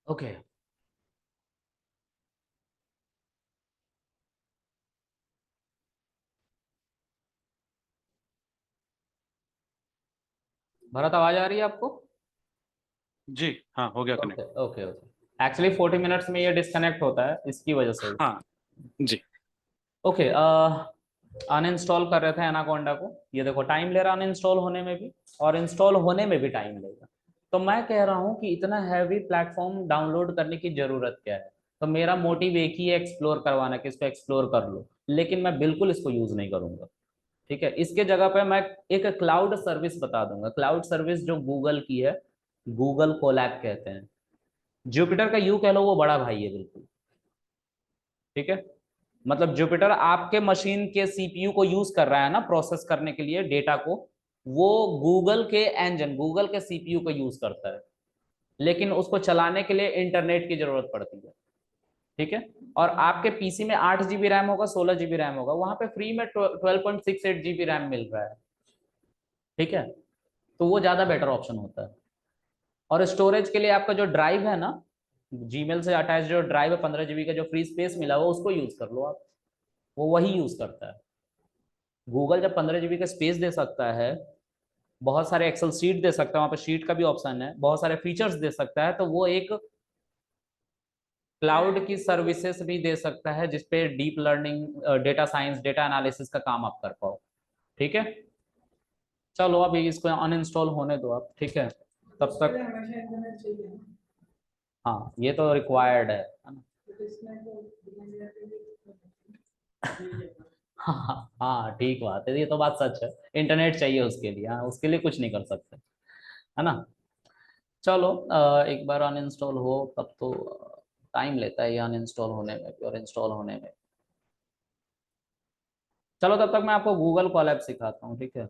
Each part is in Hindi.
ओके। भरत, आवाज आ रही है आपको? जी हाँ, हो गया okay connect. Okay okay. Actually 40 minutes में ये डिस्कनेक्ट होता है, इसकी वजह से। हाँ जी। ओके। अनइंस्टॉल कर रहे थे एनाकोंडा को। ये देखो, टाइम ले रहा अनइंस्टॉल होने में भी, और इंस्टॉल होने में भी टाइम लेगा। तो मैं कह रहा हूँ कि इतना हैवी प्लेटफॉर्म डाउनलोड करने की जरूरत क्या है। तो मेरा मोटिव एक ही है, एक्सप्लोर करवाना, कि इसको एक्सप्लोर कर लो। लेकिन मैं बिल्कुल इसको यूज नहीं करूंगा। ठीक है, इसके जगह पे मैं एक क्लाउड सर्विस बता दूंगा। क्लाउड सर्विस जो गूगल की है, गूगल कोलैब कहते हैं। जुपिटर का यू कह लो, वो बड़ा भाई है बिल्कुल। ठीक है। मतलब जुपिटर आपके मशीन के सीपीयू को यूज कर रहा है ना, प्रोसेस करने के लिए डेटा को। वो गूगल के इंजन, गूगल के सीपीयू को यूज करता है। लेकिन उसको चलाने के लिए इंटरनेट की जरूरत पड़ती है। ठीक है। और आपके पीसी में 8 GB रैम होगा, 16 GB रैम होगा, वहां पे फ्री में 12.68 GB रैम मिल रहा है। ठीक है। तो वो ज्यादा बेटर ऑप्शन होता है। और स्टोरेज के लिए आपका जो ड्राइव है ना, जीमेल से अटैच जो ड्राइव है, 15 GB का जो फ्री स्पेस मिला हुआ, उसको यूज कर लो आप। वो वही यूज करता है। गूगल जब 15 GB का स्पेस दे सकता है, बहुत सारे एक्सेल शीट दे सकता है, वहां पे शीट का भी ऑप्शन है, बहुत सारे फीचर्स दे सकता है, तो वो एक क्लाउड की सर्विसेज भी दे सकता है, जिसपे deep learning, data science, data analysis का काम आप कर पाओ। ठीक है। चलो अभी इसको अनइंस्टॉल होने दो आप। ठीक है, तब तक। हाँ, ये तो रिक्वायर्ड है ना? हाँ हाँ, ठीक बात है, ये तो बात सच है। इंटरनेट चाहिए उसके लिए, हाँ, उसके लिए कुछ नहीं कर सकते, है ना? चलो, एक बार अनइंस्टॉल हो तब तो टाइम लेता है ये अनइंस्टॉल होने में भी और इंस्टॉल होने में। चलो, तब तक मैं आपको गूगल कोलैब सिखाता हूँ। ठीक है।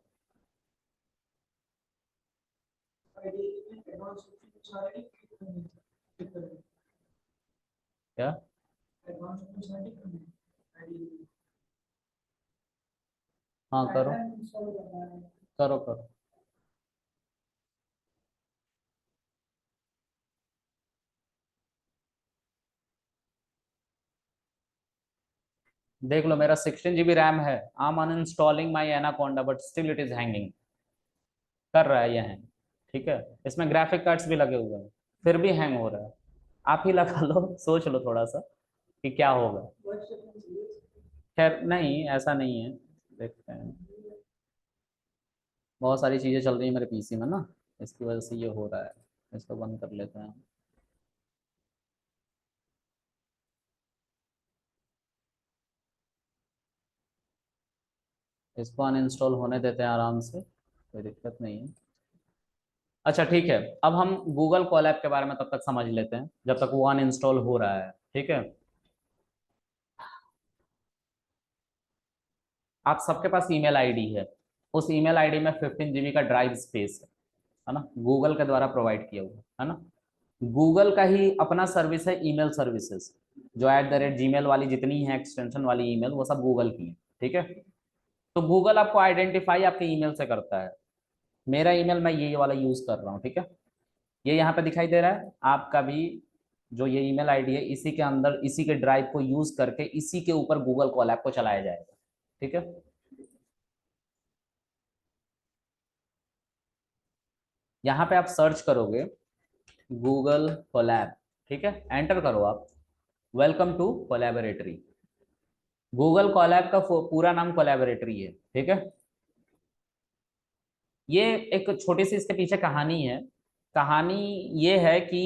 क्या? हाँ, करो करो करो। देख लो, मेरा 16 GB रैम है। I am uninstalling my Anaconda but still it is hanging. कर रहा है ये हैंग। ठीक है। इसमें ग्राफिक कार्ड्स भी लगे हुए हैं, फिर भी हैंग हो रहा है। आप ही लगा लो, सोच लो थोड़ा सा कि क्या होगा। खैर नहीं, ऐसा नहीं है। देखते हैं। बहुत सारी चीजें चल रही है मेरे पीसी में ना, इसकी वजह से ये हो रहा है। इसको बंद कर लेते हैं। इसको अनइंस्टॉल होने देते हैं आराम से, कोई दिक्कत नहीं है। अच्छा ठीक है। अब हम गूगल कोलैब के बारे में तब तक समझ लेते हैं, जब तक वो अनइंस्टॉल हो रहा है। ठीक है। आप सबके पास ईमेल आईडी है। उस ईमेल आईडी में 15 GB का ड्राइव स्पेस है ना, गूगल के द्वारा प्रोवाइड किया हुआ है ना। गूगल का ही अपना सर्विस है, ईमेल सर्विसेज, जो @gmail वाली जितनी है एक्सटेंशन वाली ईमेल, वो सब गूगल की है। ठीक है। तो गूगल आपको आइडेंटिफाई आपके ईमेल से करता है। मेरा ईमेल मैं ये वाला यूज कर रहा हूँ। ठीक है। ये यहाँ पे दिखाई दे रहा है आपका भी। जो ये ईमेल आईडी है, इसी के अंदर, इसी के ड्राइव को यूज करके, इसी के ऊपर गूगल कोलैब को चलाया जाएगा। ठीक है। यहाँ पे आप सर्च करोगे गूगल कोलैब। ठीक है, एंटर करो आप। Welcome to Colaboratory. Google Colab का पूरा नाम कोलैबोरेटरी है। ठीक है। ये एक छोटी सी इसके पीछे कहानी है। कहानी ये है कि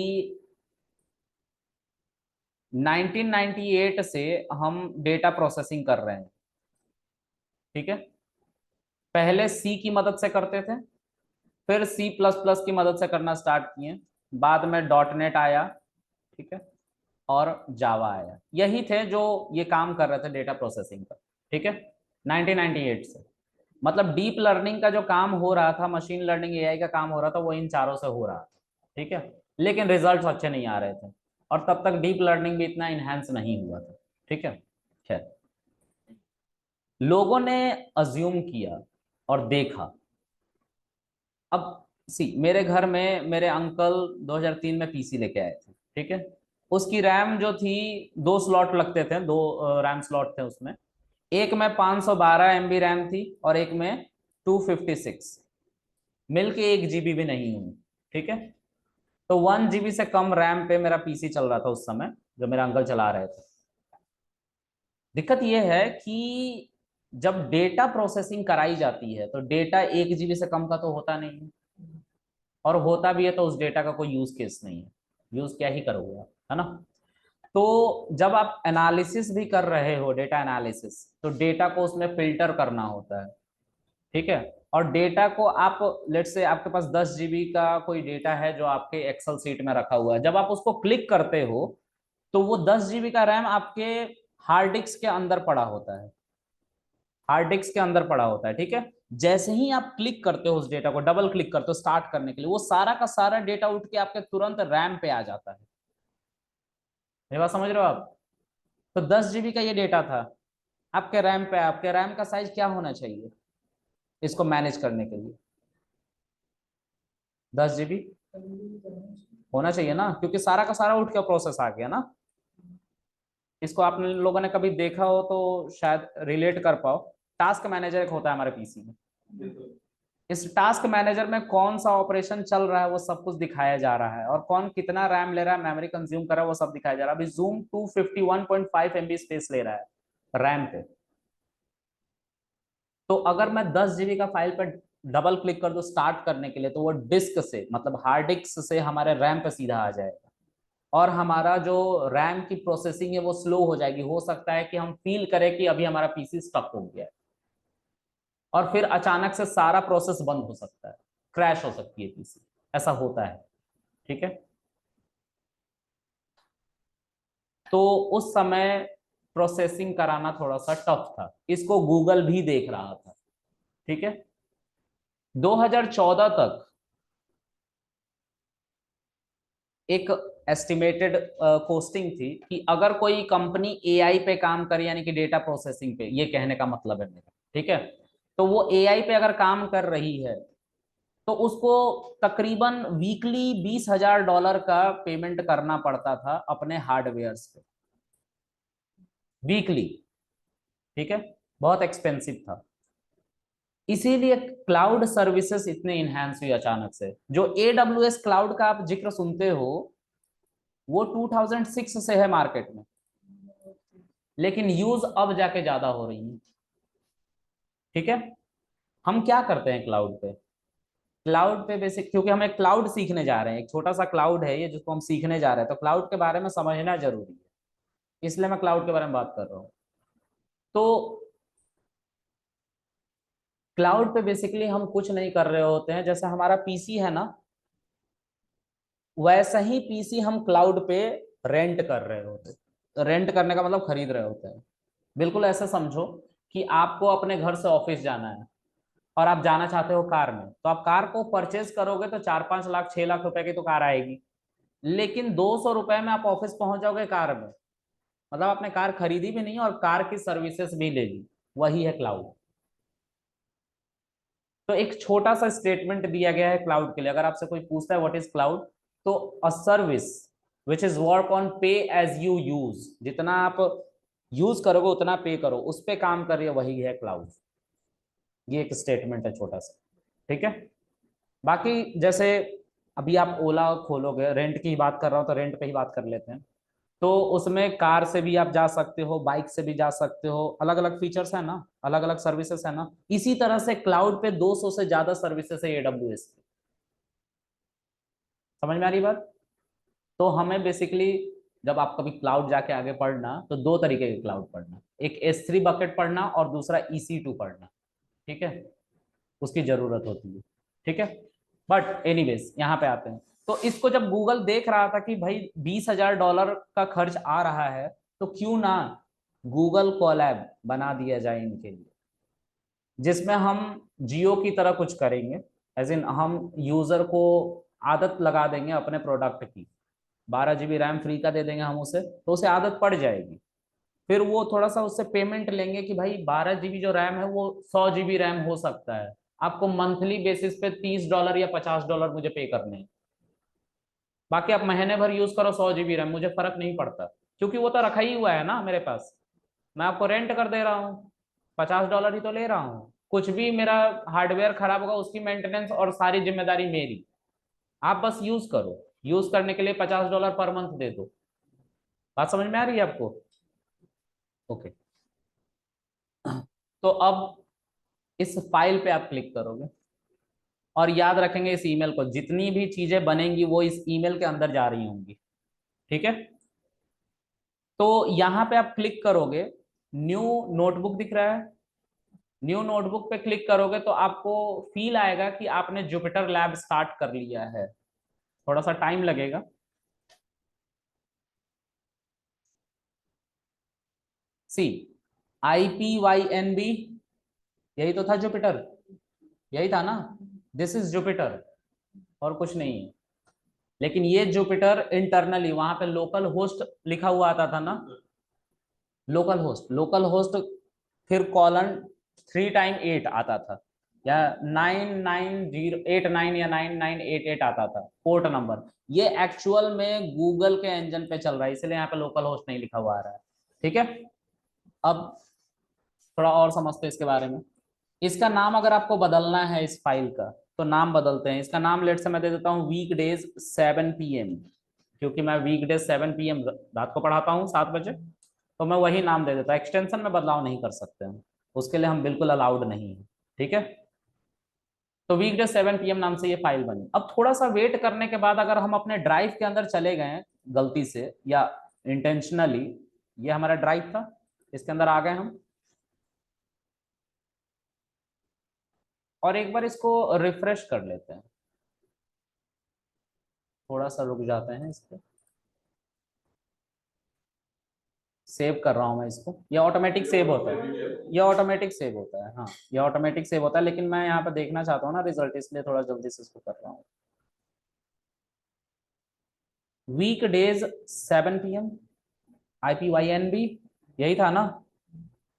1998 से हम डेटा प्रोसेसिंग कर रहे हैं। ठीक है। पहले सी की मदद से करते थे, फिर C++ की मदद से करना स्टार्ट किए। बाद में .NET आया। ठीक है। और जावा आया। यही थे जो ये काम कर रहे थे डेटा प्रोसेसिंग का। ठीक है। 1998 से, मतलब डीप लर्निंग का जो काम हो रहा था, मशीन लर्निंग, एआई का काम हो रहा था, वो इन चारों से हो रहा था। ठीक है। लेकिन रिजल्ट्स अच्छे नहीं आ रहे थे, और तब तक डीप लर्निंग भी इतना इनहेंस नहीं हुआ था। ठीक है। खैर, लोगों ने अज्यूम किया और देखा। अब सी, मेरे घर में मेरे अंकल 2003 में पीसी लेके आए थे। ठीक है। उसकी रैम जो थी, 2 स्लॉट लगते थे, 2 रैम स्लॉट थे उसमें। एक में 512 MB रैम थी और एक में 256, मिलके 1 GB भी नहीं हुई। ठीक है। तो 1 GB से कम रैम पे मेरा पीसी चल रहा था उस समय, जो मेरा अंकल चला रहे थे। दिक्कत यह है कि जब डेटा प्रोसेसिंग कराई जाती है तो डेटा 1 GB से कम का तो होता नहीं है, और होता भी है तो उस डेटा का कोई यूज केस नहीं है। यूज क्या ही करोगे आप, है ना। तो जब आप एनालिसिस भी कर रहे हो, डेटा एनालिसिस, तो डेटा को उसमें फिल्टर करना होता है। ठीक है। और डेटा को आप, लेट से आपके पास 10 GB का कोई डेटा है जो आपके एक्सेल सीट में रखा हुआ है, जब आप उसको क्लिक करते हो तो वो 10 GB का रैम आपके हार्ड डिस्क के अंदर पड़ा होता है, हार्ड डिस्क के अंदर पड़ा होता है। ठीक है। जैसे ही आप क्लिक करते हो उस डेटा को, डबल क्लिक करते हो स्टार्ट करने के लिए, वो सारा का सारा डेटा उठ के आपके तुरंत रैम पे आ जाता है। मेरी बात समझ रहे हो आप। तो 10 GB का ये डेटा था, आपके रैम पे। आपके रैम का साइज क्या होना चाहिए इसको मैनेज करने के लिए? 10 GB होना चाहिए ना, क्योंकि सारा का सारा उठ के प्रोसेस आ गया ना। इसको आप लोगों ने कभी देखा हो तो शायद रिलेट कर पाओ। टास्क मैनेजर एक होता है हमारे पीसी में। इस टास्क मैनेजर में कौन सा ऑपरेशन चल रहा है वो सब कुछ दिखाया जा रहा है, और कौन कितना रैम ले रहा है, मेमोरी कंज्यूम कर रहा है, वो सब दिखाया जा रहा है। अभी जूम 251.5 MB स्पेस ले रहा है रैम पे। तो अगर मैं 10 GB का फाइल पर डबल क्लिक कर दूं स्टार्ट करने के लिए, तो वो डिस्क से, मतलब हार्ड डिस्क से हमारे रैम पे सीधा आ जाएगा, और हमारा जो रैम की प्रोसेसिंग है वो स्लो हो जाएगी। हो सकता है कि हम फील करें कि अभी हमारा पीसी स्टक हो गया है, और फिर अचानक से सारा प्रोसेस बंद हो सकता है, क्रैश हो सकती है पीसी। ऐसा होता है। ठीक है। तो उस समय प्रोसेसिंग कराना थोड़ा सा टफ था, इसको गूगल भी देख रहा था। ठीक है। 2014 तक एक एस्टिमेटेड कोस्टिंग थी कि अगर कोई कंपनी एआई पे काम करे, यानी कि डेटा प्रोसेसिंग पे, ये कहने का मतलब है मेरा। ठीक है। तो वो एआई पे अगर काम कर रही है तो उसको तकरीबन वीकली $20,000 का पेमेंट करना पड़ता था अपने हार्डवेयर पे, वीकली। ठीक है। बहुत एक्सपेंसिव था। इसीलिए क्लाउड सर्विसेज इतने इनहेंस हुई अचानक से। जो AWS क्लाउड का आप जिक्र सुनते हो, वो 2006 से है मार्केट में, लेकिन यूज अब जाके ज्यादा हो रही है। ठीक है। हम क्या करते हैं क्लाउड पे? क्लाउड पे बेसिक, क्योंकि हम एक क्लाउड सीखने जा रहे हैं, एक छोटा सा क्लाउड है ये जिसको हम सीखने जा रहे हैं, तो क्लाउड के बारे में समझना जरूरी है, इसलिए मैं क्लाउड के बारे में बात कर रहा हूँ। तो क्लाउड पे बेसिकली हम कुछ नहीं कर रहे होते हैं, जैसे हमारा पीसी है ना, वैसा ही पीसी हम क्लाउड पे रेंट कर रहे होते हैं। रेंट करने का मतलब खरीद रहे होते हैं। बिल्कुल ऐसा समझो कि आपको अपने घर से ऑफिस जाना है, और आप जाना चाहते हो कार में, तो आप कार को परचेज करोगे तो 4-5 लाख 6 लाख रुपए की तो कार आएगी। लेकिन 200 रुपए में आप ऑफिस पहुंच जाओगे कार में, मतलब आपने कार खरीदी भी नहीं और कार की सर्विसेज भी ले ली। वही है क्लाउड। तो एक छोटा सा स्टेटमेंट दिया गया है क्लाउड के लिए। अगर आपसे कोई पूछता है व्हाट इज क्लाउड, तो a service which is work on पे एज यू यूज, जितना आप यूज करोगे उतना पे करो, उस पे काम कर रही है, वही है क्लाउड। ये एक स्टेटमेंट है छोटा सा। ठीक है। बाकी जैसे अभी आप ओला खोलोगे, रेंट की ही बात कर रहा हूँ तो रेंट पे ही बात कर लेते हैं। तो उसमें कार से भी आप जा सकते हो, बाइक से भी जा सकते हो, अलग अलग फीचर्स है ना, अलग अलग सर्विसेज है ना। इसी तरह से क्लाउड पे 200 से ज्यादा सर्विसेज है AWS की। समझ में आ रही बात। तो हमें बेसिकली, जब आप कभी क्लाउड जाके आगे पढ़ना, तो 2 तरीके के क्लाउड पढ़ना, एक S3 बकेट पढ़ना और दूसरा EC2 पढ़ना। ठीक है। उसकी जरूरत होती है। ठीक है। बट एनीवेज यहाँ पे आते हैं। तो इसको जब गूगल देख रहा था कि भाई $20,000 का खर्च आ रहा है, तो क्यों ना गूगल कोलैब बना दिया जाए इनके लिए, जिसमें हम जियो की तरह कुछ करेंगे। एज इन हम यूजर को आदत लगा देंगे अपने प्रोडक्ट की। 12 GB रैम फ्री का दे देंगे हम उसे, तो उसे आदत पड़ जाएगी। फिर वो थोड़ा सा उससे पेमेंट लेंगे कि भाई 12 GB जो रैम है वो 100 GB रैम हो सकता है, आपको मंथली बेसिस पे $30 या $50 मुझे पे करने हैं। बाकी आप महीने भर यूज करो 100 GB रैम, मुझे फर्क नहीं पड़ता, क्योंकि वो तो रखा ही हुआ है ना मेरे पास। मैं आपको रेंट कर दे रहा हूँ, $50 ही तो ले रहा हूँ। कुछ भी मेरा हार्डवेयर खराब होगा उसकी मेंटेनेंस और सारी जिम्मेदारी मेरी। आप बस यूज करो, यूज करने के लिए $50 पर मंथ दे दो। बात समझ में आ रही है आपको? ओके। तो अब इस फाइल पे आप क्लिक करोगे और याद रखेंगे इस ईमेल को, जितनी भी चीजें बनेंगी वो इस ईमेल के अंदर जा रही होंगी। ठीक है? तो यहां पे आप क्लिक करोगे, न्यू नोटबुक दिख रहा है, न्यू नोटबुक पे क्लिक करोगे तो आपको फील आएगा कि आपने जुपिटर लैब स्टार्ट कर लिया है। थोड़ा सा टाइम लगेगा। सी, IPYNB, यही तो था जुपिटर, यही था ना, दिस इज जुपिटर, और कुछ नहीं है। लेकिन ये जुपिटर इंटरनली वहां पे लोकल होस्ट लिखा हुआ आता था ना, लोकल होस्ट, लोकल होस्ट, फिर कॉलन 3 टाइम 8 आता था, या 99089 या 9988 आता था पोर्ट नंबर। ये एक्चुअल में गूगल के इंजन पे चल रहा है, इसलिए यहाँ पे लोकल होस्ट नहीं लिखा हुआ आ रहा है। ठीक है? अब थोड़ा और समझते हैं इसके बारे में। इसका नाम अगर आपको बदलना है इस फाइल का, तो नाम बदलते हैं। इसका नाम लेट से मैं दे देता हूँ वीकडेज 7 PM, क्योंकि मैं वीकडेज 7 PM रात को पढ़ाता हूँ 7 बजे, तो मैं वही नाम दे देता हूँ। एक्सटेंशन में बदलाव नहीं कर सकते हैं, उसके लिए हम बिल्कुल अलाउड नहीं है। ठीक है? तो वीकडे 7 PM नाम से ये फाइल बनी। अब थोड़ा सा वेट करने के बाद अगर हम अपने ड्राइव के अंदर चले गए गलती से या इंटेंशनली, ये हमारा ड्राइव था, इसके अंदर आ गए हम, और एक बार इसको रिफ्रेश कर लेते हैं। थोड़ा सा रुक जाते हैं इस पे, सेव कर रहा हूं मैं इसको। ये ऑटोमेटिक सेव होता है, ये ऑटोमेटिक सेव होता है, हाँ ये ऑटोमेटिक सेव होता है, लेकिन मैं यहाँ पे देखना चाहता हूँ ना रिजल्ट, इसलिए थोड़ा जल्दी से इसको कर रहा हूँ। वीक डेज 7 PM, IPYNB, यही था ना,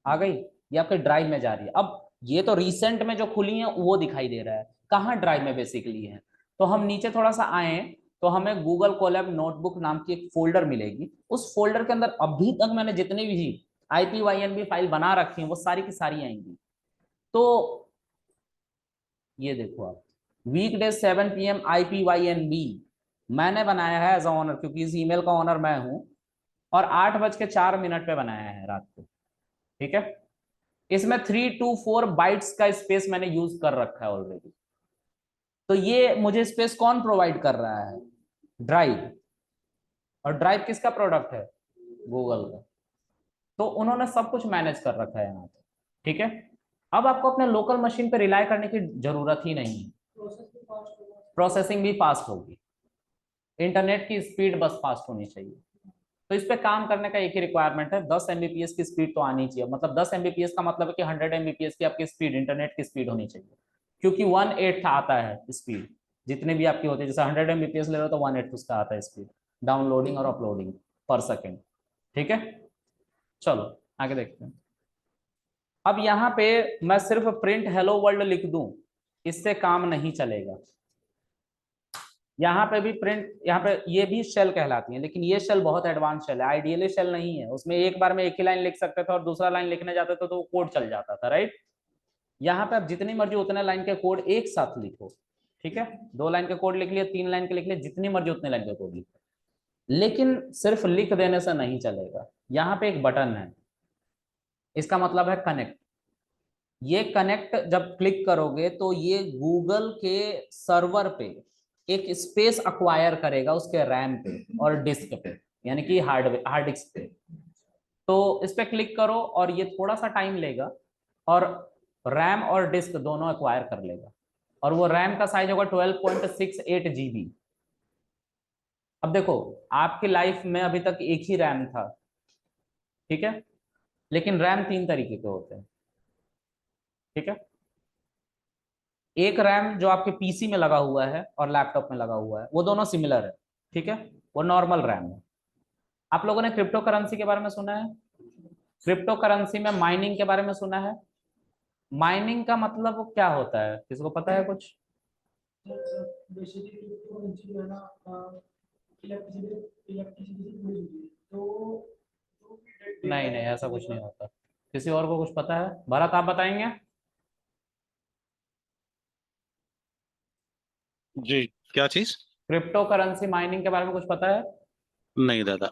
आ गई, ये आपके ड्राइव में जा रही है। अब ये तो रिसेंट में जो खुली है वो दिखाई दे रहा है, कहाँ ड्राइव में बेसिकली है। तो हम नीचे थोड़ा सा आए तो हमें गूगल कोलैब नोटबुक नाम की एक फोल्डर मिलेगी। उस फोल्डर के अंदर अभी तक मैंने जितनी भी IPYNB फाइल बना रखी है वो सारी की सारी आएंगी। तो ये देखो आप, वीकडे 7 PM IPYNB मैंने बनाया है एज ऑनर, क्योंकि इस ईमेल का ऑनर मैं हूं, और 8:04 पे बनाया है रात को। ठीक है? इसमें 324 बाइट्स का स्पेस मैंने यूज कर रखा है ऑलरेडी। तो ये मुझे स्पेस कौन प्रोवाइड कर रहा है? ड्राइव। और ड्राइव किसका प्रोडक्ट है? गूगल का। तो उन्होंने सब कुछ मैनेज कर रखा है यहाँ पे। ठीक है? अब आपको अपने लोकल मशीन पे रिलाई करने की जरूरत ही नहीं है, प्रोसेसिंग भी फास्ट होगी, इंटरनेट की स्पीड बस फास्ट होनी चाहिए। तो इस पे काम करने का एक ही रिक्वायरमेंट है, 10 Mbps की स्पीड तो आनी चाहिए। मतलब 10 Mbps का मतलब है कि 100 Mbps की आपकी स्पीड, इंटरनेट की स्पीड होनी चाहिए, क्योंकि 1/8 आता है स्पीड जितने भी आपकी होती है। जैसे 100 Mbps ले रहे हो तो 1/8 उसका आता है स्पीड, डाउनलोडिंग और अपलोडिंग पर सेकेंड। ठीक है? चलो आगे देखते हैं। अब यहाँ पे मैं सिर्फ प्रिंट हेलो वर्ल्ड लिख दूं, इससे काम नहीं चलेगा। यहाँ पे भी प्रिंट, यहाँ पे ये भी शेल कहलाती है, लेकिन ये शेल बहुत एडवांस शेल है, आइडियली शेल नहीं है। उसमें एक बार में एक ही लाइन लिख सकते थे और दूसरा लाइन लिखने जाते थे तो वो कोड चल जाता था, राइट? यहाँ पे आप जितनी मर्जी उतने लाइन के कोड एक साथ लिखो। ठीक है? 2 लाइन के कोड लिख लिया, 3 लाइन के लिख लिया, जितनी मर्जी उतने लाइन के कोड लिखो, लेकिन सिर्फ लिख देने से नहीं चलेगा। यहाँ पे एक बटन है, इसका मतलब है कनेक्ट। ये कनेक्ट जब क्लिक करोगे तो ये गूगल के सर्वर पे एक स्पेस अक्वायर करेगा उसके रैम पे और डिस्क पे, यानी कि हार्ड डिस्क पे। तो इस पे क्लिक करो और ये थोड़ा सा टाइम लेगा और रैम और डिस्क दोनों एक्वायर कर लेगा। और वो रैम का साइज होगा 12.68 GB। अब देखो, आपकी लाइफ में अभी तक एक ही रैम था, ठीक है, लेकिन रैम 3 तरीके के होते हैं। ठीक है? एक रैम जो आपके पीसी में लगा हुआ है और लैपटॉप में लगा हुआ है वो दोनों सिमिलर है। ठीक है? वो नॉर्मल रैम है। आप लोगों ने क्रिप्टो करेंसी के बारे में सुना है? क्रिप्टो करेंसी में माइनिंग के बारे में सुना है? माइनिंग का मतलब क्या होता है, किसको पता है कुछ? बेसिकली क्रिप्टो करेंसी जो है ना, नहीं नहीं, ऐसा कुछ नहीं होता। किसी और को कुछ पता है? भरत, आप बताएंगे? जी, क्या चीज? क्रिप्टो करेंसी माइनिंग के बारे में कुछ पता है? नहीं दादा।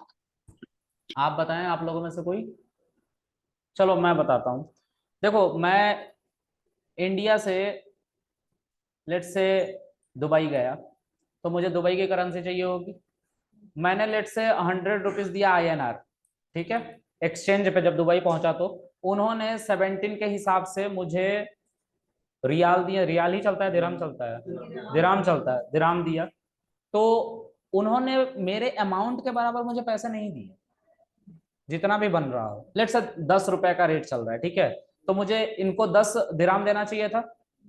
आप बताएं, आप लोगों में से कोई। चलो मैं बताता हूँ। देखो, मैं इंडिया से लेट से दुबई गया, तो मुझे दुबई की करेंसी चाहिए होगी। मैंने लेट से 100 रुपीज दिया INR, ठीक है, एक्सचेंज पे जब दुबई पहुंचा, तो उन्होंने 17 के हिसाब से मुझे रियाल दिया। रियाल ही चलता है, दिरहम चलता है? दिरहम चलता है, दिरहम दिया। तो उन्होंने मेरे अमाउंट के बराबर मुझे पैसे नहीं दिए, जितना भी बन रहा हो। लेट से 10 रुपए का रेट चल रहा है, ठीक है, तो मुझे इनको 10 दिराम देना चाहिए था।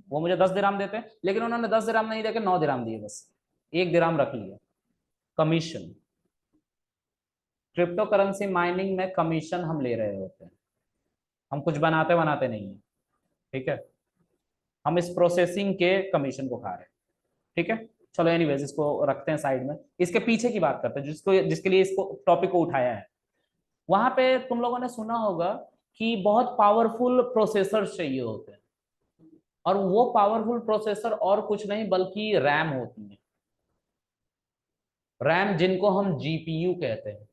वो मुझे 10 दिराम देते, लेकिन उन्होंने 10 दिराम नहीं देके 9 दिराम दिए, बस 1 दिराम रख लिया कमीशन। क्रिप्टो करेंसी माइनिंग में कमीशन हम ले रहे होते हैं, हम कुछ बनाते बनाते नहीं है, ठीक है। हम इस प्रोसेसिंग के कमीशन को खा रहे हैं, ठीक है। चलो एनीवेज, इसको रखते हैं साइड में, इसके पीछे की बात करते हैं, जिसको जिसके लिए इसको टॉपिक को उठाया है। वहां पे तुम लोगों ने सुना होगा कि बहुत पावरफुल प्रोसेसर चाहिए होते हैं, और वो पावरफुल प्रोसेसर और कुछ नहीं बल्कि रैम होती है। रैम, जिनको हम GPU कहते हैं,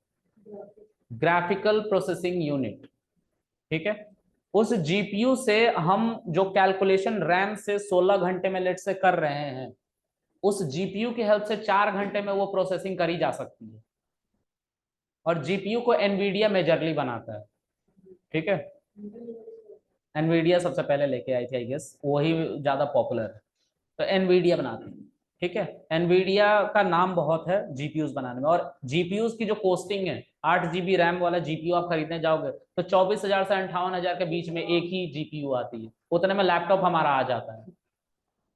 ग्राफिकल प्रोसेसिंग यूनिट, ठीक है। उस GPU से हम जो कैलकुलेशन रैम से 16 घंटे में लेट से कर रहे हैं, उस GPU की हेल्प से 4 घंटे में वो प्रोसेसिंग करी जा सकती है। और GPU को एनवीडिया मेजरली बनाता है, ठीक है। एनवीडिया सबसे पहले लेके आई थी, आई गेस वही ज्यादा पॉपुलर है, तो एनवीडिया बनाती है, ठीक है। एनवीडिया का नाम बहुत है जीपीयूज बनाने में। और जीपीयूज की जो कॉस्टिंग है, 8 GB रैम वाला जीपीयू आप खरीदने जाओगे तो 24,000 से 58,000 के बीच में एक ही जीपीयू आती है। उतने में लैपटॉप हमारा आ जाता है,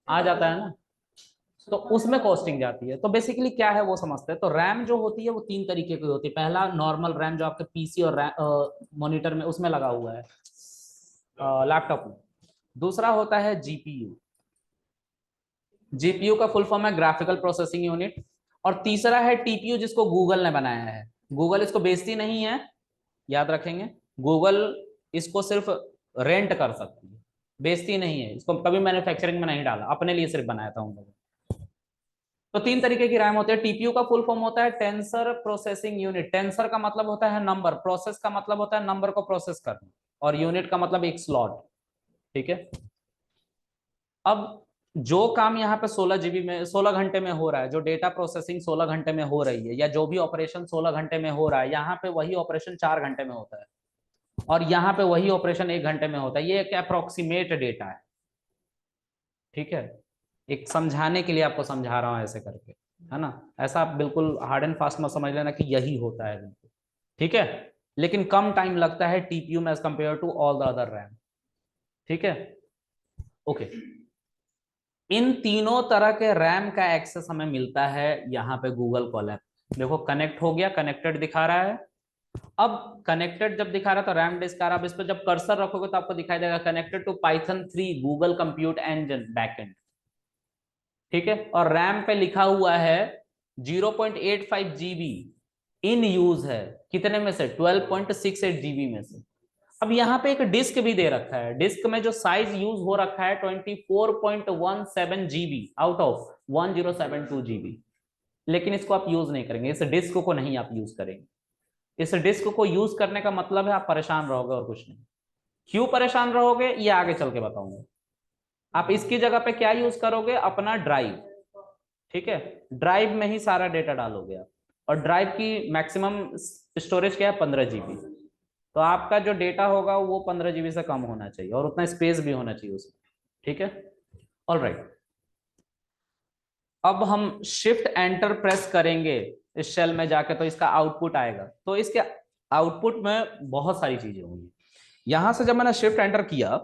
आ जाता है ना। तो उसमें कॉस्टिंग जाती है। तो बेसिकली क्या है वो समझते हैं। तो रैम जो होती है वो 3 तरीके की होती है। पहला नॉर्मल रैम, जो आपके पीसी और मॉनिटर में उसमें लगा हुआ है, लैपटॉप में। दूसरा होता है जीपीयू। जीपीयू का फुल फॉर्म है ग्राफिकल प्रोसेसिंग यूनिट। और तीसरा है टीपीयू, जिसको गूगल ने बनाया है। गूगल इसको बेचती नहीं है, याद रखेंगे। गूगल इसको सिर्फ रेंट कर सकती है, बेचती नहीं है इसको, कभी मैन्युफैक्चरिंग में नहीं डाला, अपने लिए सिर्फ बनाया था उन लोगों ने। तो 3 तरीके की रैम होती है। टीपीयू का फुल फॉर्म होता है टेंसर प्रोसेसिंग यूनिट। टेंसर का मतलब होता है नंबर, प्रोसेस का मतलब होता है नंबर को प्रोसेस करना, और यूनिट का मतलब एक स्लॉट, ठीक है। अब जो काम यहाँ पे 16 GB में 16 घंटे में हो रहा है, जो डेटा प्रोसेसिंग 16 घंटे में हो रही है, या जो भी ऑपरेशन 16 घंटे में हो रहा है, यहाँ पे वही ऑपरेशन 4 घंटे में होता है, और यहाँ पे वही ऑपरेशन 1 घंटे में होता है। ये एक अप्रोक्सीमेट डेटा है, ठीक है। एक समझाने के लिए आपको समझा रहा हूँ ऐसे करके, है ना। ऐसा आप बिल्कुल हार्ड एंड फास्ट मत समझ लेना कि यही होता है बिल्कुल, ठीक है। लेकिन कम टाइम लगता है टीपीयू में as compare to all the other RAM, ठीक है। ओके, इन तीनों तरह के रैम का एक्सेस हमें मिलता है यहाँ पे गूगल कोलैब। देखो कनेक्ट हो गया, कनेक्टेड दिखा रहा है। अब कनेक्टेड जब दिखा रहा है तो रैम डिस्क आ रहा है। अब इस पर जब कर्सर रखोगे तो आपको दिखाई देगा connected to Python 3 Google compute engine backend, ठीक है। और रैम पे लिखा हुआ है 0.85 GB इन यूज है। कितने में से? 12.68 GB में से। अब यहाँ पे एक डिस्क भी दे रखा है। डिस्क में जो साइज यूज हो रखा है 24.17 GB आउट ऑफ 1072 GB। लेकिन इसको आप यूज नहीं करेंगे, इस डिस्क को नहीं आप यूज करेंगे। इस डिस्क को यूज करने का मतलब है आप परेशान रहोगे और कुछ नहीं। क्यों परेशान रहोगे ये आगे चल के बताऊंगा। आप इसकी जगह पे क्या यूज करोगे? अपना ड्राइव, ठीक है। ड्राइव में ही सारा डेटा डालोगे आप। और ड्राइव की मैक्सिमम स्टोरेज क्या है? 15 GB। तो आपका जो डेटा होगा वो 15 GB से कम होना चाहिए, और उतना स्पेस भी होना चाहिए उसमें, ठीक है। ऑल राइट, अब हम शिफ्ट एंटर प्रेस करेंगे इस शेल में जाके, तो इसका आउटपुट आएगा। तो इसके आउटपुट में बहुत सारी चीजें होंगी। यहां से जब मैंने शिफ्ट एंटर किया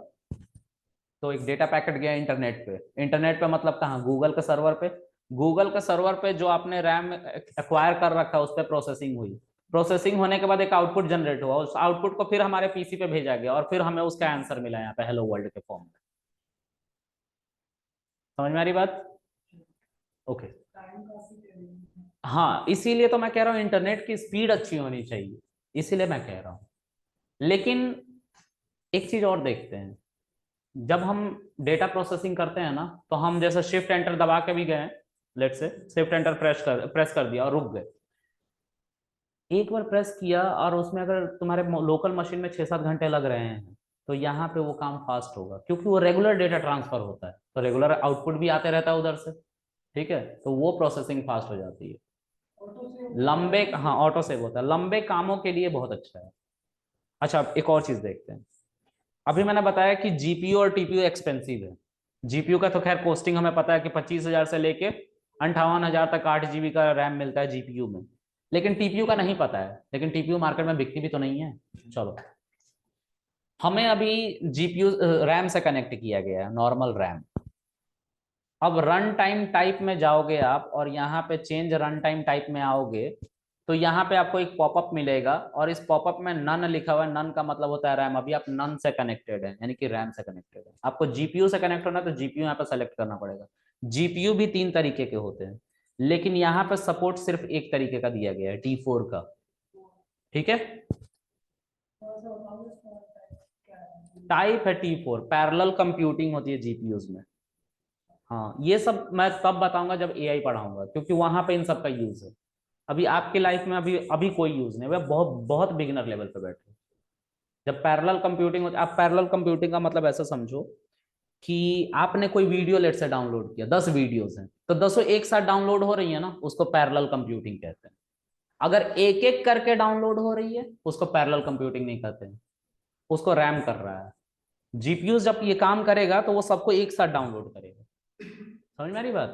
तो एक डेटा पैकेट गया इंटरनेट पे। इंटरनेट पे मतलब कहाँ? गूगल के सर्वर पे। गूगल के सर्वर पे जो आपने रैम एक्वायर कर रखा है उस पर प्रोसेसिंग हुई। प्रोसेसिंग होने के बाद एक आउटपुट जनरेट हुआ। उस आउटपुट को फिर हमारे पीसी पे भेजा गया, और फिर हमें उसका आंसर मिला यहाँ पे हेलो वर्ल्ड के फॉर्म में। समझ में आ रही बात? ओके। हाँ, इसीलिए तो मैं कह रहा हूँ इंटरनेट की स्पीड अच्छी होनी चाहिए, इसीलिए मैं कह रहा हूँ। लेकिन एक चीज और देखते हैं, जब हम डेटा प्रोसेसिंग करते हैं ना, तो हम जैसे शिफ्ट एंटर दबा के भी गए, लेट से शिफ्ट एंटर प्रेस कर दिया और रुक गए। एक बार प्रेस किया और उसमें अगर तुम्हारे लोकल मशीन में 6-7 घंटे लग रहे हैं, तो यहाँ पे वो काम फास्ट होगा, क्योंकि वो रेगुलर डेटा ट्रांसफर होता है, तो रेगुलर आउटपुट भी आते रहता है उधर से। ठीक है, तो वो प्रोसेसिंग फास्ट हो जाती है। लंबे, हाँ ऑटो सेव होता है, लंबे कामों के लिए बहुत अच्छा है। अच्छा, अब एक और चीज देखते हैं। अभी मैंने बताया कि जीपीयू और टीपीयू एक्सपेंसिव है। जीपीयू का तो खैर कॉस्टिंग हमें पता है कि 25,000 से लेके 58,000 तक 8 GB का रैम मिलता है जीपीयू में। लेकिन टीपीयू का नहीं पता है, लेकिन टीपीयू मार्केट में बिकती भी तो नहीं है। चलो, हमें अभी जीपीयू रैम से कनेक्ट किया गया है, नॉर्मल रैम। अब रन टाइम टाइप में जाओगे आप और यहाँ पे चेंज रन टाइम टाइप में आओगे, तो यहाँ पे आपको एक पॉपअप मिलेगा और इस पॉपअप में नन लिखा हुआ है। नन का मतलब होता है रैम। अभी आप नन से कनेक्टेड है, यानी कि रैम से कनेक्टेड है। आपको जीपीयू से कनेक्ट होना है तो जीपीयू यहाँ पे सेलेक्ट करना पड़ेगा। जीपीयू भी 3 तरीके के होते हैं, लेकिन यहाँ पे सपोर्ट सिर्फ एक तरीके का दिया गया है, T4 का। ठीक है, टाइप है T4, पैरेलल कंप्यूटिंग होती है जीपीयूज में। हाँ, ये सब मैं तब बताऊंगा जब एआई पढ़ाऊंगा, क्योंकि वहां पे इन सब का यूज है। अभी आपकी लाइफ में अभी अभी कोई यूज नहीं, वह बहुत बहुत बिगिनर लेवल पे बैठे। जब पैरेलल कंप्यूटिंग हो, आप पैरेलल कंप्यूटिंग का मतलब ऐसा समझो कि आपने कोई वीडियो लेट से डाउनलोड किया, 10 वीडियोस हैं, तो 10 एक साथ डाउनलोड हो रही है ना, उसको पैरेलल कंप्यूटिंग कहते हैं। अगर एक एक करके डाउनलोड हो रही है, उसको पैरेलल कंप्यूटिंग नहीं कहते हैं, उसको रैम कर रहा है। जीपीयू जब ये काम करेगा तो वो सबको एक साथ डाउनलोड करेगा। समझ में आ रही बात?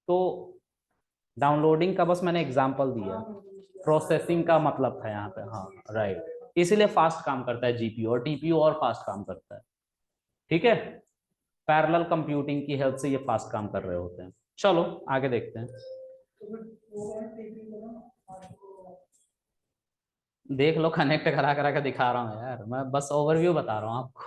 तो डाउनलोडिंग का बस मैंने एग्जांपल दिया, प्रोसेसिंग का मतलब था यहाँ पे। हाँ राइट, इसीलिए फास्ट काम करता है जीपीयू, और टीपीयू और फास्ट काम करता है। ठीक है, पैरेलल कंप्यूटिंग की हेल्प से ये फास्ट काम कर रहे होते हैं। चलो आगे देखते हैं। देख लो, कनेक्ट करा करा के दिखा रहा हूँ यार, मैं बस ओवरव्यू बता रहा हूँ आपको।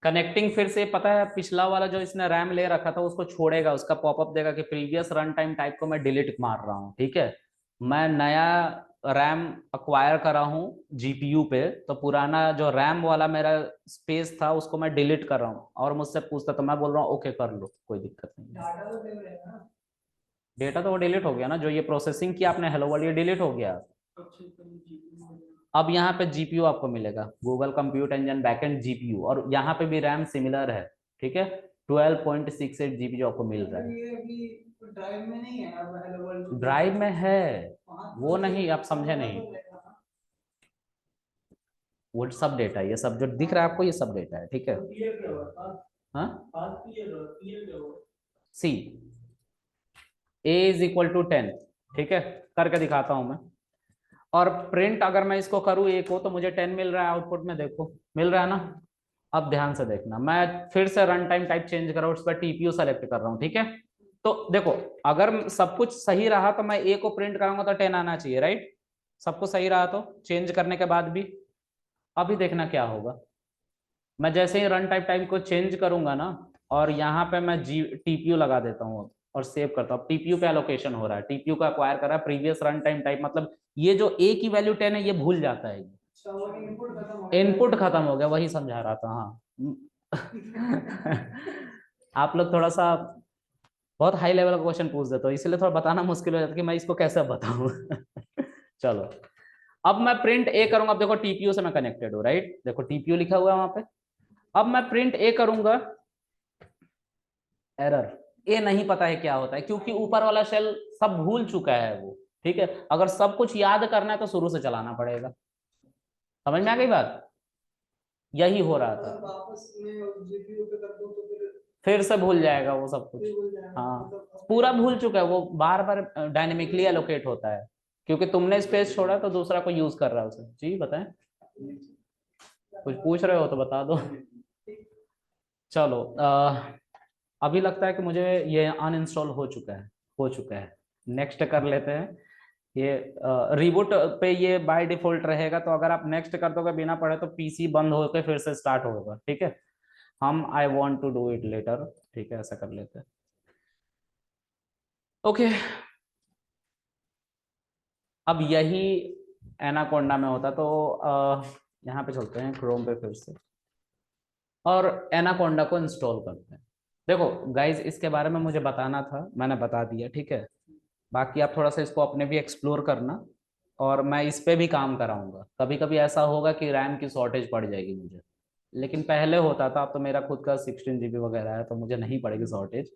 कनेक्टिंग फिर से पता है, पिछला वाला जो इसने रैम ले रखा था उसको छोड़ेगा, उसका पॉपअप देगा कि प्रीवियस रन टाइम टाइप को मैं डिलीट मार रहा हूँ। ठीक है, मैं नया रैम अक्वायर करा हूँ जीपीयू पे, तो पुराना जो रैम वाला मेरा स्पेस था उसको मैं डिलीट कर रहा हूँ, और मुझसे पूछता तो मैं बोल रहा हूँ ओके कर लो, कोई दिक्कत नहीं। डेटा तो वो डिलीट हो गया ना, जो ये प्रोसेसिंग की आपने हेलो वर्ल्ड, ये डिलीट हो गया। अब यहाँ पे जीपीयू आपको मिलेगा, Google compute engine backend GPU, और यहाँ पे भी रैम सिमिलर है। ठीक है, 12.68 जीबी जो आपको मिल रहा है। ड्राइव में नहीं है, अब ड्राइव में है, वो नहीं, आप समझे नहीं। वो सब डेटा, ये सब जो दिख रहा है आपको, ये सब डेटा है। ठीक है, हाँ, सी ए इज इक्वल टू 10। ठीक है, करके दिखाता हूं मैं। और प्रिंट अगर मैं इसको करूँ ए को, तो मुझे 10 मिल रहा है आउटपुट में, देखो मिल रहा है ना। अब ध्यान से देखना, मैं फिर से रन टाइम टाइप चेंज कर रहा हूँ, उस पर टीपीयू सेलेक्ट कर रहा हूँ। ठीक है, तो देखो, अगर सब कुछ सही रहा तो मैं ए को प्रिंट कराऊंगा तो 10 आना चाहिए, राइट। सब कुछ सही रहा तो चेंज करने के बाद भी। अभी देखना क्या होगा, मैं जैसे ही रन टाइप टाइम को चेंज करूंगा ना, और यहाँ पे मैं टीपीयू लगा देता हूँ और सेव करता हूँ। टीपीयू पे एलोकेशन हो रहा है, टीपीयू का अक्वायर कर रहा है प्रीवियस रन टाइम टाइप, मतलब ये जो ए की वैल्यू 10 है ये भूल जाता है। इनपुट खत्म हो गया, वही समझा रहा था। हाँ। आप लोग थोड़ा सा बहुत हाई लेवल का क्वेश्चन पूछ देते हो, इसलिए थोड़ा बताना मुश्किल हो जाता है कि मैं इसको कैसे बताऊं। चलो, अब मैं प्रिंट ए करूंगा। अब देखो टीपीयू से मैं कनेक्टेड हूँ, राइट, देखो टीपीयू लिखा हुआ है वहां पे। अब मैं प्रिंट ए करूंगा, एरर। ए नहीं पता है क्या होता है, क्योंकि ऊपर वाला शेल सब भूल चुका है वो। ठीक है, अगर सब कुछ याद करना है तो शुरू से चलाना पड़ेगा। समझ में आ गई बात? यही हो रहा था, वापस में जीपीयू पे कर दो तो फिर से भूल जाएगा वो सब कुछ। हाँ, पूरा भूल चुका है वो, बार बार डायनेमिकली एलोकेट होता है, क्योंकि तुमने स्पेस छोड़ा तो दूसरा को यूज कर रहा है उसे। जी बताएं, कुछ पूछ रहे हो तो बता दो। चलो, अभी लगता है कि मुझे ये अनइंस्टॉल हो चुका है। नेक्स्ट कर लेते हैं। ये रिबूट पे ये बाय डिफॉल्ट रहेगा, तो अगर आप नेक्स्ट कर दोगे बिना पढ़े तो पीसी बंद होकर फिर से स्टार्ट होगा। ठीक है, हम I want to do it later. ठीक है, ऐसा कर लेते हैं। ओके, अब यही एनाकोंडा में होता, तो यहाँ पे चलते हैं क्रोम पे फिर से और एनाकोंडा को इंस्टॉल करते हैं। देखो गाइज, इसके बारे में मुझे बताना था, मैंने बता दिया, ठीक है। बाकी आप थोड़ा सा इसको अपने भी एक्सप्लोर करना, और मैं इस पे भी काम कराऊंगा। कभी कभी ऐसा होगा कि रैम की शॉर्टेज पड़ जाएगी मुझे, लेकिन पहले होता था, अब तो मेरा खुद का 16 GB वगैरह है, तो मुझे नहीं पड़ेगी शॉर्टेज।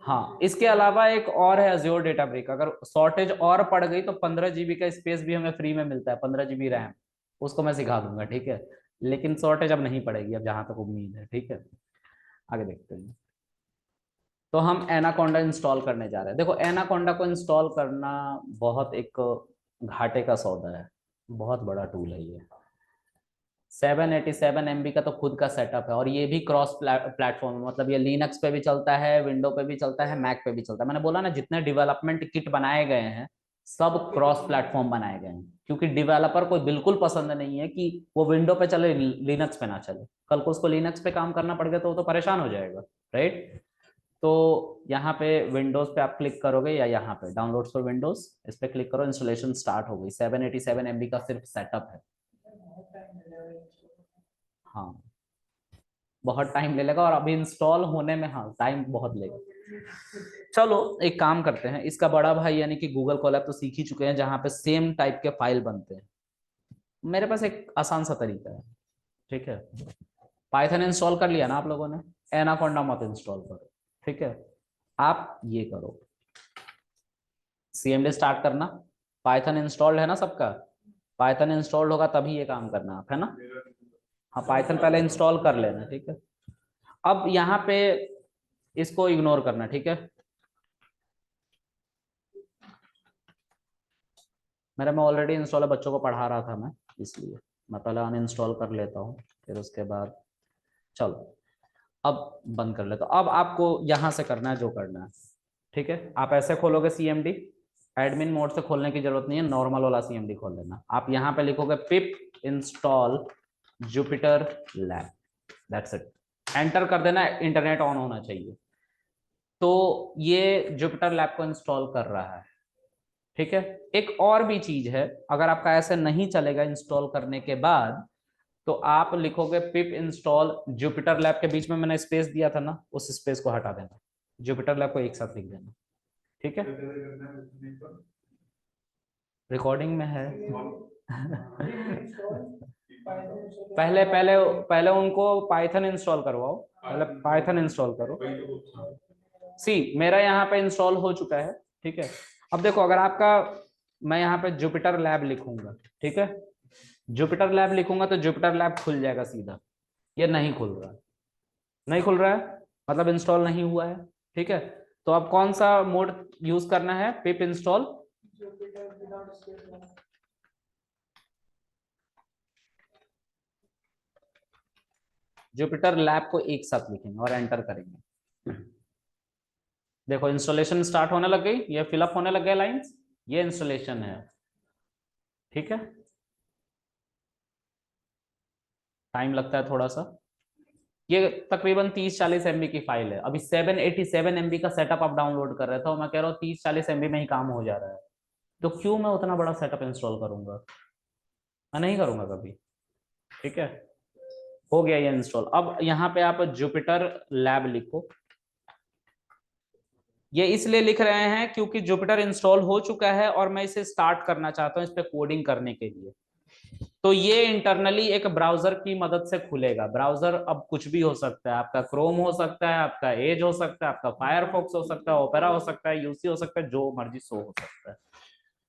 हाँ, इसके अलावा एक और है Azure Databricks। अगर शॉर्टेज और पड़ गई तो 15 GB का स्पेस भी हमें फ्री में मिलता है, 15 GB रैम, उसको मैं सिखा दूंगा, ठीक है। लेकिन शॉर्टेज अब नहीं पड़ेगी, अब जहां तक उम्मीद है, ठीक है। आगे देखते हैं। तो हम एनाकोंडा इंस्टॉल करने जा रहे हैं। देखो, एनाकोंडा को इंस्टॉल करना बहुत एक घाटे का सौदा है, बहुत बड़ा टूल है ये। 787 MB का तो खुद का सेटअप है, और ये भी क्रॉस प्लेटफॉर्म, मतलब ये लिनक्स पे भी चलता है, विंडो पे भी चलता है, मैक पे भी चलता है। मैंने बोला ना, जितने डेवलपमेंट किट बनाए गए हैं सब क्रॉस प्लेटफॉर्म बनाए गए हैं, क्योंकि डेवलपर को बिल्कुल पसंद नहीं है कि वो विंडो पे चले, लिनक्स पे ना चले। कल को उसको लिनक्स पे काम करना पड़ गया तो वो तो परेशान हो जाएगा, राइट। तो यहाँ पे विंडोज पे आप क्लिक करोगे, या यहाँ पे डाउनलोड्स फॉर विंडोज, इस पे क्लिक करो, इंस्टॉलेशन स्टार्ट हो गई। 787 MB का सिर्फ सेटअप है। हाँ, बहुत टाइम ले लेगा, और अभी इंस्टॉल होने में, हाँ, टाइम बहुत लेगा। चलो एक काम करते हैं, इसका बड़ा भाई यानी कि गूगल कोलैब तो सीख ही चुके हैं, जहाँ पे सेम टाइप के फाइल बनते हैं। मेरे पास एक आसान सा तरीका है, ठीक है। पाइथन इंस्टॉल कर लिया ना आप लोगों ने, एनाकोंडा मत इंस्टॉल करो, ठीक है। आप ये करो, CMD स्टार्ट करना। पाइथन इंस्टॉल्ड है ना सबका? पाइथन इंस्टॉल्ड होगा तभी ये काम करना आप, है ना? हाँ, पाइथन पहले इंस्टॉल कर लेना, ठीक है। अब यहाँ पे इसको इग्नोर करना, ठीक है। मेरा में ऑलरेडी इंस्टॉल है, बच्चों को पढ़ा रहा था मैं, इसलिए मैं पहले अनइंस्टॉल कर लेता हूँ, फिर उसके बाद चलो अब बंद कर लेता हूँ। अब आपको यहाँ से करना है जो करना है, ठीक है। आप ऐसे खोलोगे CMD, एडमिन मोड से खोलने की जरूरत नहीं है, नॉर्मल वाला CMD खोल लेना। आप यहाँ पे लिखोगे पिप install Jupiter lab, that's it. Enter कर देना, इंटरनेट ऑन होना चाहिए। तो ये जुपिटर लैब को इंस्टॉल कर रहा है, ठीक है। एक और भी चीज है, अगर आपका ऐसे नहीं चलेगा इंस्टॉल करने के बाद, तो आप लिखोगे पिप इंस्टॉल जुपिटर लैब, के बीच में मैंने स्पेस दिया था ना, उस स्पेस को हटा देना, जुपिटर लैब को एक साथ लिख देना, ठीक है। रिकॉर्डिंग में है। पहले पहले पहले उनको पाइथन इंस्टॉल करवाओ, पहले पाइथन इंस्टॉल करो। सी, मेरा यहाँ पे इंस्टॉल हो चुका है, ठीक है। अब देखो, अगर आपका, मैं यहाँ पे जुपिटर लैब लिखूंगा, ठीक है। जुपिटर लैब लिखूंगा तो जुपिटर लैब खुल जाएगा सीधा। ये नहीं खुल रहा है, नहीं खुल रहा है, मतलब इंस्टॉल नहीं हुआ है, ठीक है। तो अब कौन सा मोड यूज करना है? पिप इंस्टॉल जुपिटर लैब को एक साथ लिखेंगे और एंटर करेंगे। देखो इंस्टॉलेशन स्टार्ट होने लग गई, ये फिलअप होने लग गए लाइंस, ये इंस्टॉलेशन है, ठीक है। टाइम लगता है थोड़ा सा, ये तकरीबन 30-40 MB की फाइल है। अभी 787 MB का सेटअप आप डाउनलोड कर रहे थे, और मैं कह रहा हूँ 30-40 MB में ही काम हो जा रहा है, तो क्यों मैं उतना बड़ा सेटअप इंस्टॉल करूंगा? मैं नहीं करूंगा कभी, ठीक है। हो गया ये इंस्टॉल। अब यहाँ पे आप जुपिटर लैब लिखो। ये इसलिए लिख रहे हैं क्योंकि जुपिटर इंस्टॉल हो चुका है और मैं इसे स्टार्ट करना चाहता हूँ इस पे कोडिंग करने के लिए। तो ये इंटरनली एक ब्राउजर की मदद से खुलेगा। ब्राउजर अब कुछ भी हो सकता है, आपका क्रोम हो सकता है, आपका एज हो सकता है, आपका फायरफॉक्स हो सकता है, ओपेरा हो सकता है, यूसी हो सकता है, जो मर्जी सो हो सकता है।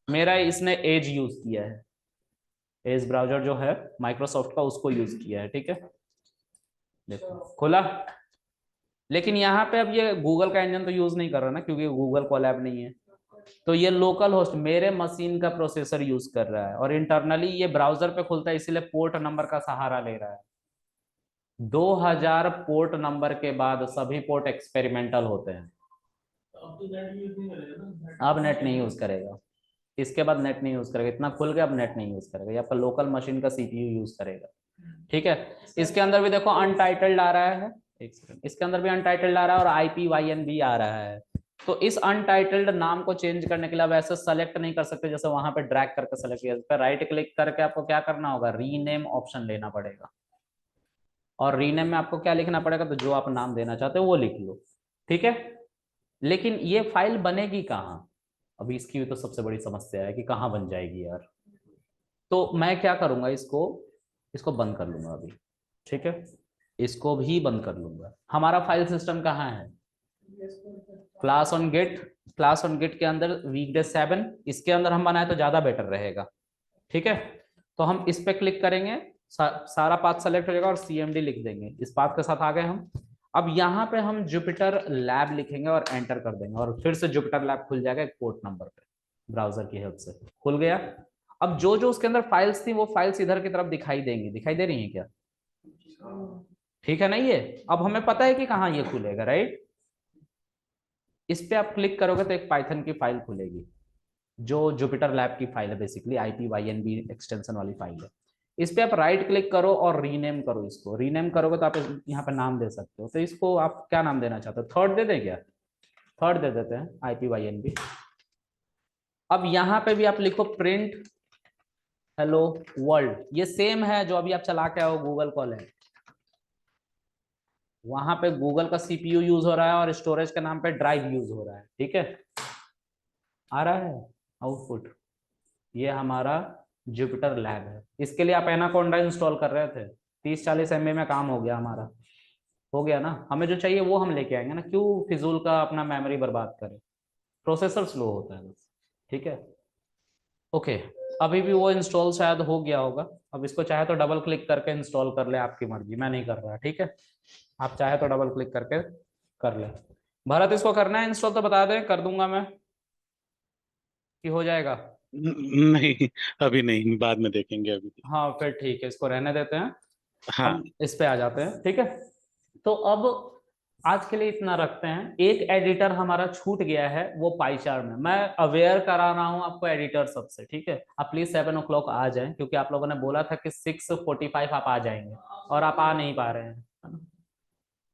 मेरा इसने एज यूज किया है, एज ब्राउजर जो है माइक्रोसॉफ्ट का, उसको यूज किया है, ठीक है। देखो खुला। लेकिन यहाँ पे अब ये गूगल का इंजन तो यूज नहीं कर रहा ना, क्योंकि गूगल कोलैब नहीं है। तो ये लोकल होस्ट मेरे मशीन का प्रोसेसर यूज कर रहा है, और इंटरनली ये ब्राउजर पे खुलता है, इसीलिए पोर्ट नंबर का सहारा ले रहा है। 2000 पोर्ट नंबर के बाद सभी पोर्ट एक्सपेरिमेंटल होते हैं। अब नेट नहीं यूज करेगा, इसके बाद नेट नहीं यूज करेगा, इतना खुल गया, अब नेट नहीं यूज करेगा, ये आपका लोकल मशीन का CPU यूज करेगा, ठीक है। इसके अंदर भी देखो अनटाइटल्ड आ रहा है, एक सेकंड, इसके अंदर भी अनटाइटल्ड आ रहा है और IPYN भी आ रहा है। तो इस अनटाइटल्ड नाम को चेंज करने के लिए आप ऐसे सेलेक्ट नहीं कर सकते जैसे वहां पे ड्रैग करके सेलेक्ट किया, इस पर राइट क्लिक करके आपको क्या करना होगा, रीनेम ऑप्शन लेना पड़ेगा। और रीनेम में आपको क्या लिखना पड़ेगा, तो जो आप नाम देना चाहते हो वो लिख लो, ठीक है। लेकिन ये फाइल बनेगी कहाँ, अभी इसकी भी तो सबसे बड़ी समस्या है कि कहाँ बन जाएगी यार। तो मैं क्या करूंगा, इसको इसको बंद कर लूंगा अभी, ठीक है। इसको भी बंद कर लूंगा। हमारा फाइल सिस्टम कहाँ है, class on gate. Class on gate के अंदर वीकडे 7, इसके अंदर हम बनाए तो ज्यादा बेटर रहेगा, ठीक है। तो हम इस पे क्लिक करेंगे, सारा पाथ सेलेक्ट हो जाएगा और CMD लिख देंगे, इस पाथ के साथ आ गए हम। अब यहाँ पे हम जुपिटर लैब लिखेंगे और एंटर कर देंगे और फिर से जुपिटर लैब खुल जाएगा एक पोर्ट नंबर पे, ब्राउजर की हेल्प से खुल गया। अब जो जो उसके अंदर फाइल्स थी वो फाइल्स इधर की तरफ दिखाई देंगी, दिखाई दे रही है क्या, ठीक है ना। ये अब हमें पता है कि कहाँ ये खुलेगा, राइट। इस पे आप क्लिक करोगे तो एक पाइथन की फाइल खुलेगी जो जुपिटर लैब की फाइल है, बेसिकली IPYNB एक्सटेंशन वाली फाइल है। इस पे आप राइट क्लिक करो और रीनेम करो। इसको रीनेम करोगे तो आप यहाँ पे नाम दे सकते हो। तो इसको आप क्या नाम देना चाहते हो, थर्ड दे दें क्या, थर्ड दे देते हैं, IPYNB। अब यहाँ पे भी आप लिखो प्रिंट हेलो वर्ल्ड, ये सेम है जो अभी आप चला के आओ गूगल कॉल है, वहां पे गूगल का CPU यूज हो रहा है और स्टोरेज के नाम पे ड्राइव यूज हो रहा है, ठीक है। आ रहा है आउटपुट, ये हमारा जुपिटर लैब है। इसके लिए आप एनाकोंडा इंस्टॉल कर रहे थे, 30-40 MB में काम हो गया हमारा, हो गया ना। हमें जो चाहिए वो हम लेके आएंगे ना, क्यों फिजूल का अपना मेमोरी बर्बाद करें, प्रोसेसर स्लो होता है बस, ठीक है। ओके, अभी भी वो इंस्टॉल शायद हो गया होगा। अब इसको चाहे तो डबल क्लिक करके इंस्टॉल कर ले, आपकी मर्जी, मैं नहीं कर रहा, ठीक है। आप चाहे तो डबल क्लिक करके कर ले। भरत इसको करना है इंस्टॉल तो बता दें, कर दूंगा मैं कि हो जाएगा। नहीं, अभी नहीं, बाद में देखेंगे अभी। हाँ फिर ठीक है, इसको रहने देते हैं, हाँ। हम इस पे आ जाते हैं, ठीक है। तो अब आज के लिए इतना रखते हैं। एक एडिटर हमारा छूट गया है, वो पाईचार्ट में। मैं अवेयर करा रहा हूँ आपको एडिटर सबसे, ठीक है। आप प्लीज 7 o'clock आ जाएं, क्योंकि आप लोगों ने बोला था कि 6:45 आप आ जाएंगे और आप आ नहीं पा रहे हैं, है ना।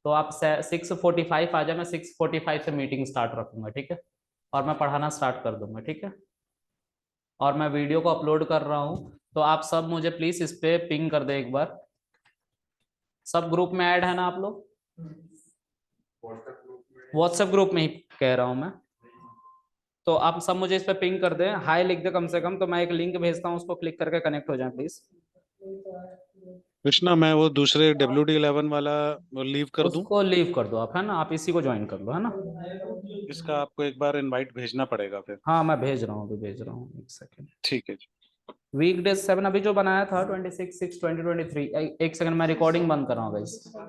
तो आप 6:45 आ जाए, मैं 6:45 से मीटिंग स्टार्ट रखूंगा, ठीक है। और मैं पढ़ाना स्टार्ट कर दूंगा, ठीक है। और मैं वीडियो को अपलोड कर रहा हूँ, तो आप सब मुझे प्लीज इस पे पिंग कर दे एक बार। सब ग्रुप में ऐड है ना आप लोग, व्हाट्सएप ग्रुप में ही कह रहा हूँ मैं। तो आप सब मुझे इस पे पिंग कर दें, हाय लिख दे कम से कम, तो मैं एक लिंक भेजता हूँ, उसको क्लिक करके कनेक्ट हो जाए प्लीज। कृष्णा, मैं वो दूसरे WD11 वाला लीव कर दूं? उसको लीव कर दो आप, है ना, आप इसी को ज्वाइन कर लो, है ना। इसका आपको एक बार इनवाइट भेजना पड़ेगा फिर। हाँ मैं भेज रहा हूँ, अभी भेज रहा हूँ, एक सेकेंड। ठीक है जी। वीकडेज 7 अभी जो बनाया था 26/6/2023, एक सेकंड मैं रिकॉर्डिंग बंद कर रहा हूँ गाइस।